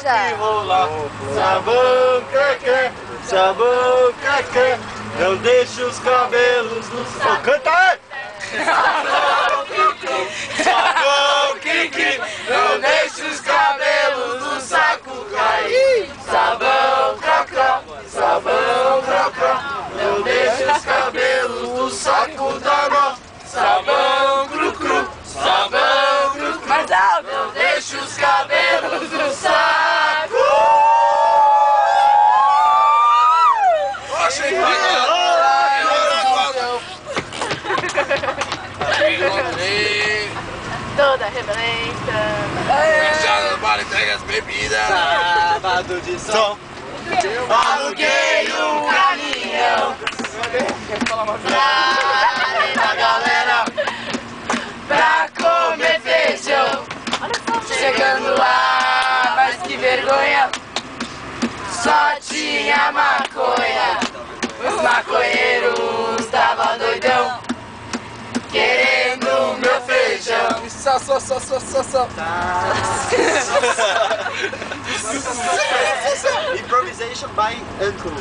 rock rolar. Sabão cacá, sabão cacá, não deixa os cabelos no saco. Canta aí! Sabão cri-cri, sabão cri-cri, não deixa os cabelos no saco cair. Sabão cacá, sabão cacá, não deixa os cabelos no saco da nó. Sabão cru-cru, sabão cru-cru, Mais alto! não deixa os cabelos no saco. Achei que Toda rebelenta. já no bar entrega as bebidas. Sábado de sol, aluguei um caminhão pra galera pra comer feijão. Chegando lá, mas que vergonha, só tinha maconha. Os maconheiros estavam doidão, querendo meu feijão. Só. Improvisation by Uncle.